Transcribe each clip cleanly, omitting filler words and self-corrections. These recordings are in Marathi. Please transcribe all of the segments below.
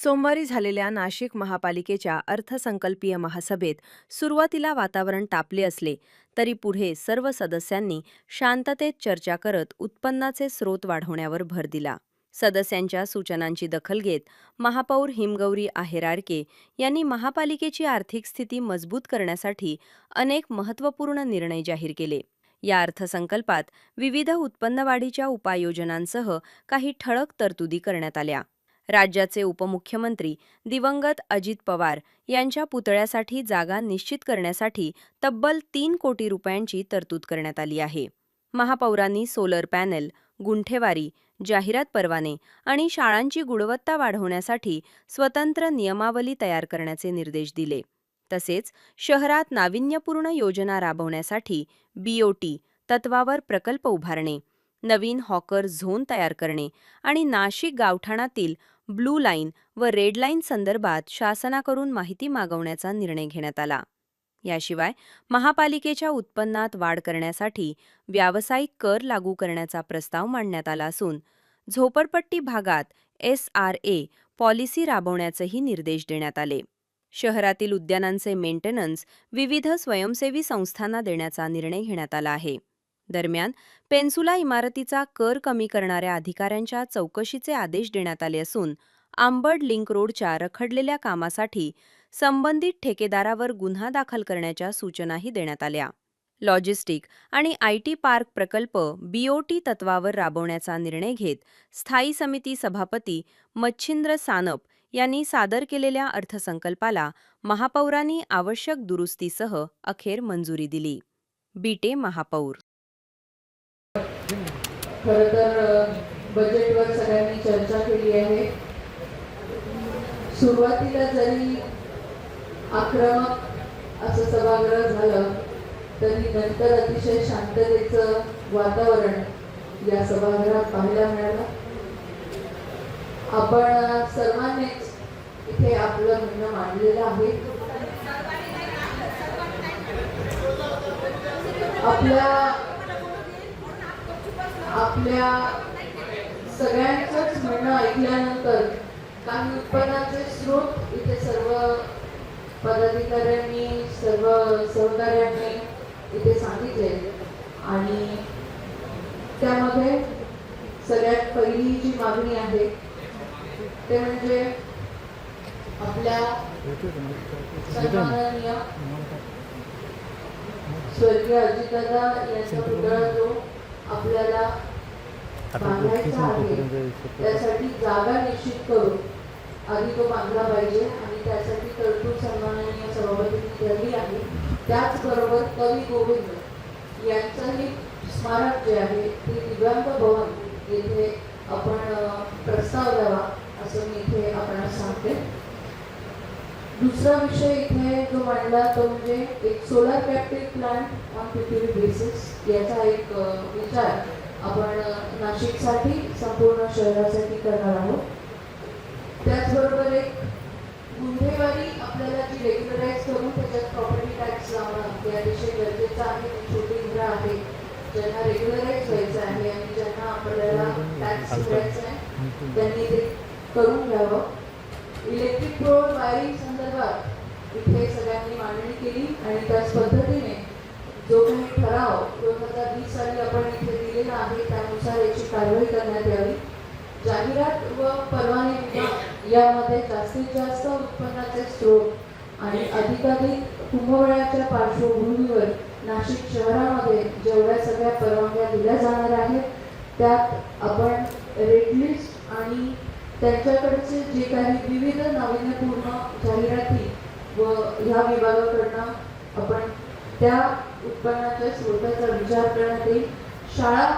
सोमवारी झालेल्या नाशिक महापालिकेच्या अर्थसंकल्पीय महासभेत सुरुवातीला वातावरण तापले असले तरी पुढे सर्व सदस्यांनी शांततेत चर्चा करत उत्पन्नाचे स्रोत वाढवण्यावर भर दिला. सदस्यांच्या सूचनांची दखल घेत महापौर हिमगौरी आहेरारके यांनी महापालिकेची आर्थिक स्थिती मजबूत करण्यासाठी अनेक महत्त्वपूर्ण निर्णय जाहीर केले. या अर्थसंकल्पात विविध उत्पन्नवाढीच्या उपाययोजनांसह काही ठळक तरतुदी करण्यात आल्या. राज्याचे उपमुख्यमंत्री दिवंगत अजित पवार यांच्या पुतळ्यासाठी जागा निश्चित करण्यासाठी तब्बल 3 कोटी रुपयांची तरतूद करण्यात आली आहे. महापौरांनी सोलर पॅनेल, गुंठेवारी, जाहिरात परवाने आणि शाळांची गुणवत्ता वाढवण्यासाठी स्वतंत्र नियमावली तयार करण्याचे निर्देश दिले. तसेच शहरात नाविन्यपूर्ण योजना राबवण्यासाठी BOT तत्वावर प्रकल्प उभारणे, नवीन हॉकर झोन तयार करणे आणि नाशिक गावठाणातील ब्लू लाईन व रेड लाईन संदर्भात शासनाकडून माहिती मागवण्याचा निर्णय घेण्यात आला. याशिवाय महापालिकेच्या उत्पन्नात वाढ करण्यासाठी व्यावसायिक कर लागू करण्याचा प्रस्ताव मांडण्यात आला असून झोपडपट्टी भागात SRA पॉलिसी राबवण्याचेही निर्देश देण्यात आले. शहरातील उद्यानांचे मेंटेनन्स विविध स्वयंसेवी संस्थांना देण्याचा निर्णय घेण्यात आला आहे. दरम्यान पेन्सुला इमारतीचा कर कमी करणाऱ्या अधिकाऱ्यांच्या चौकशीचे आदेश देण्यात आले असून आंबड लिंक रोडच्या रखडलेल्या कामासाठी संबंधित ठेकेदारावर गुन्हा दाखल करण्याच्या सूचनाही देण्यात आल्या. लॉजिस्टिक आणि IT पार्क प्रकल्प BOT तत्वावर राबवण्याचा निर्णय घेत स्थायी समिती सभापती मच्छिंद्र सानप यांनी सादर केलेल्या अर्थसंकल्पाला महापौरांनी आवश्यक दुरुस्तीसह अखेर मंजुरी दिली. बीटे महापौर. खरं तर बजेटवर सगळ्यांनी चर्चा केली आहे. सुरुवातीला जरी आक्रमक असं सभागृह झालं तरी नंतर अतिशय शांततेचं वातावरण या सभागृहात पाहायला मिळालं. आपण सर्वांनीच इथे आपलं म्हणणं मांडलेलं आहे. आपल्या सगळ्यांचंच म्हणणं ऐकल्यानंतर काही उत्पन्नाचे स्रोत इथे सर्व पदाधिकाऱ्यांनी, सर्व सहकाऱ्यांनी इथे सांगितले आणि त्यामध्ये सगळ्यात पहिली जी मागणी आहे ते म्हणजे आपल्या सन्माननीय स्वर्गीय अजितदादा यांचा पुतळा जो आपल्याला बांधायचा आहे त्यासाठी जागा निश्चित करून आधी तो बांधला पाहिजे आणि त्यासाठी तरतूद सन्माननीय सभापतींनी केली आहे. त्याचबरोबर कवी गोविंद यांचंही स्मारक जे आहे ते दिव्यांग भवन येथे आपण प्रस्ताव द्यावा असं मी इथे आपणास सांगते. दुसरा विषय इथे जो मांडला तो म्हणजे एक solar captive plant on PPP basis याचा एक विचार आपण नाशिकसाठी संपूर्ण शहरासाठी करणार आहोत. त्याचबरोबर एक गुन्हेगारी आपल्याला जी रेग्युलराईज करून त्याच्यात प्रॉपर्टी टॅक्स लावणं हे अतिशय गरजेचं आहे. छोटी घरं आहे ज्यांना रेग्युलराईज व्हायचं आहे आणि ज्यांना आपल्याला टॅक्स भरायचा आहे त्यांनी ते करून घ्यावं. इलेक्ट्रिक रोड वायरिंग संदर्भात इथे सगळ्यांनी मांडणी केली आणि त्याच पद्धतीने जो काही ठराव 2020 साली आपण इथे दिलेला आहे त्यानुसार याची कारवाई करण्यात यावी. जाहिरात व परवाने यामध्ये जास्तीत जास्त उत्पन्नाचे स्रोत आणि अधिकाधिक कुंभमेळ्याच्या पार्श्वभूमीवर नाशिक शहरामध्ये जेवढ्या सगळ्या परवानग्या दिल्या जाणार आहेत त्यात आपण रेट लिस्ट आणि त्यांच्याकडचे जे काही विविध नाविन्यपूर्ण जाहिराती व ह्या विभागाकडनं आपण त्या उत्पन्नाच्या स्रोताचा विचार करण्यात येईल. शाळा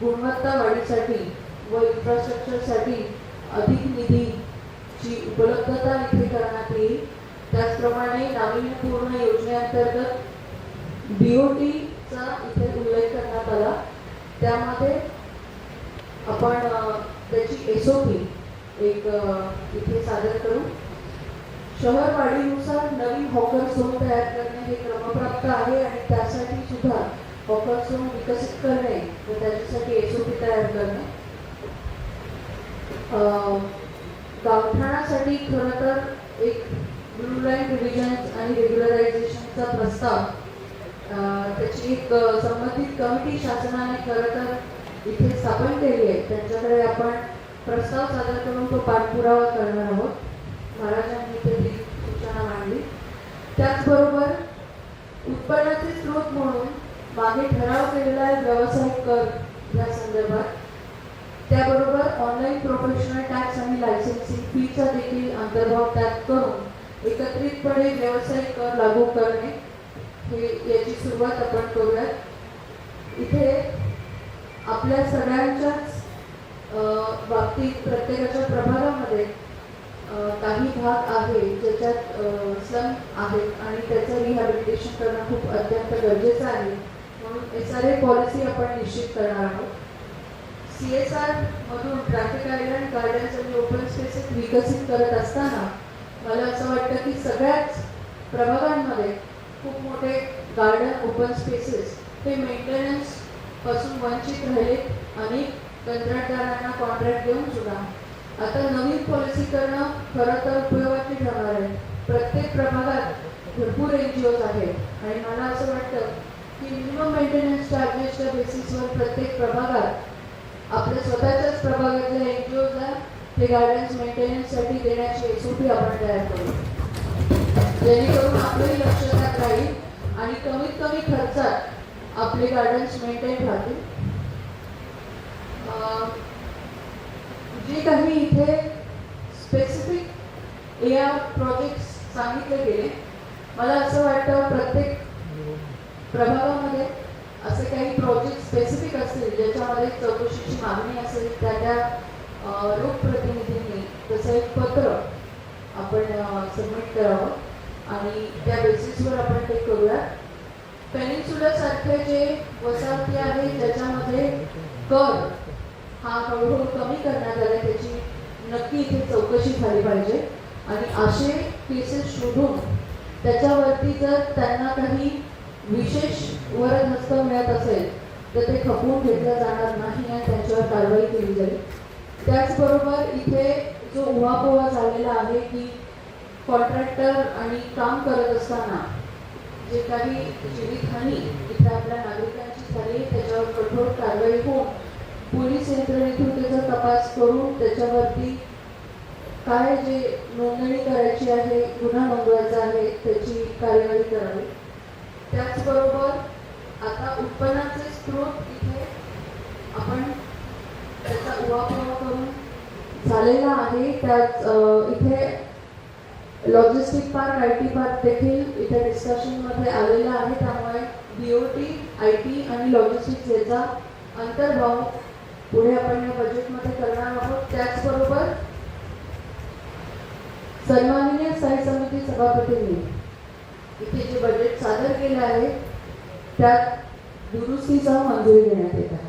गुणवत्ता वाढीसाठी व इन्फ्रास्ट्रक्चरसाठी अधिक निधीची उपलब्धता इथे करण्यात येईल. त्याचप्रमाणे नाविन्यपूर्ण योजनेअंतर्गत BOTचा इथे उल्लेख करण्यात आला. त्यामध्ये आपण त्याची SOP एक इथे सादर करू. शहर वाढीनुसार नवीन हॉकर झोन तयार करणे हे क्रमप्राप्त आहे आणि त्यासाठी सुद्धा हॉकर झोन विकसित करणे व त्याच्यासाठी SOP तयार करणे. गावठाणासाठी खरं तर एक ब्लू लाईन डिव्हिजन आणि रेग्युलरायझेशनचा प्रस्ताव त्याची एक संबंधित कमिटी शासनाने खरं तर इथे स्थापन केली आहे. त्यांच्याकडे आपण प्रस्ताव सादर करून तो पाठपुरावा करणार आहोत. महाराजांनी इथे ती सूचना मांडली. त्याचबरोबर उत्पन्नाचे स्रोत म्हणून मागे ठराव केलेला आहे व्यावसायिक कर या संदर्भात. त्याबरोबर ऑनलाईन प्रोफेशनल टॅक्स आणि लायसन्सिंग फीचा देखील अंतर्भाव त्यात करून एकत्रितपणे व्यावसायिक कर लागू करणे हे याची सुरुवात आपण करूयात. इथे आपल्या सगळ्यांच्याच बाबतीत प्रत्येकाच्या प्रभागामध्ये काही भाग आहे ज्याच्यात स्लम आहेत आणि त्याचं रिहॅबिलिटेशन करणं खूप अत्यंत गरजेचं आहे. म्हणून SRA पॉलिसी आपण निश्चित करणार आहोत. CSR मधून ट्रॅफिक आयलंड गार्डन्स आणि ओपन स्पेसेस विकसित करत असताना मला असं वाटतं की सगळ्याच प्रभागांमध्ये खूप मोठे गार्डन ओपन स्पेसेस हे मेंटेनन्स पासून वंचित राहिले. अनेक कंत्राटदारांना कॉन्ट्रॅक्ट देऊन सुद्धा आता नवीन पॉलिसी करणं खरं तर उपयोगाची ठरणार आहे. प्रत्येक प्रभागात भरपूर NGOs आहेत आणि मला असं वाटतं की मिनिमम मेंटेनन्स चार्जेसच्या बेसिसवर प्रत्येक प्रभागात आपल्या स्वतःच्याच प्रभागातल्या NGOsला हे गार्डन्स मेंटेनन्ससाठी देण्याची SOP आपण तयार करू, जेणेकरून आपलंही लक्ष त्यात राहील आणि कमीत कमी खर्चात आपले गार्डन्स मेंटेन राहतील. जे काही इथे स्पेसिफिक प्रोजेक्ट्स सांगितले गेले, मला असं वाटतं प्रत्येक प्रभागामध्ये असे काही प्रोजेक्ट स्पेसिफिक असतील ज्याच्यामध्ये चौकशीची मागणी असेल, त्या लोकप्रतिनिधींनी तसं एक पत्र आपण सबमिट करावं आणि त्या बेसिसवर आपण ते करूया. पेनिन्सुला सारखे जे वसाहती आहेत ज्याच्यामध्ये कर हा हळूहळू कमी करण्यात आला, त्याची नक्की इथे चौकशी झाली पाहिजे आणि असे केसेस शोधून त्याच्यावरती जर त्यांना काही विशेष वरदहस्त मिळत असेल तर ते खपवून घेतलं जाणार नाही आणि त्यांच्यावर कारवाई केली जाईल. त्याचबरोबर इथे जो उहापोहा झालेला आहे की कॉन्ट्रॅक्टर आणि काम करत असताना जे काही जीवितहानी इथे आपल्या नागरिकांची झाली त्याच्यावर कठोर कारवाई होऊन पोलीस यंत्रणेतून त्याचा तपास करून त्याच्यावरती काय जे नोंदणी करायची आहे, गुन्हा नोंदवायचा आहे त्याची कार्यवाही करावी. त्याचबरोबर आता उत्पन्नाचे स्रोत इथे आपण त्याचा उहापोहा करून झालेला आहे. त्यात इथे लॉजिस्टिक पार्क, IT पार्क देखील इथे डिस्कशनमध्ये आलेला आहे. त्यामुळे BOT, IT आणि लॉजिस्टिक्स याचा अंतर्भाव पुढे आपण या बजेटमध्ये करणार आहोत. त्याचबरोबर सन्माननीय स्थायी समिती सभापतींनी इथे जे बजेट सादर केले आहे त्यात दुरुस्तीसह मंजुरी देण्यात येत आहे.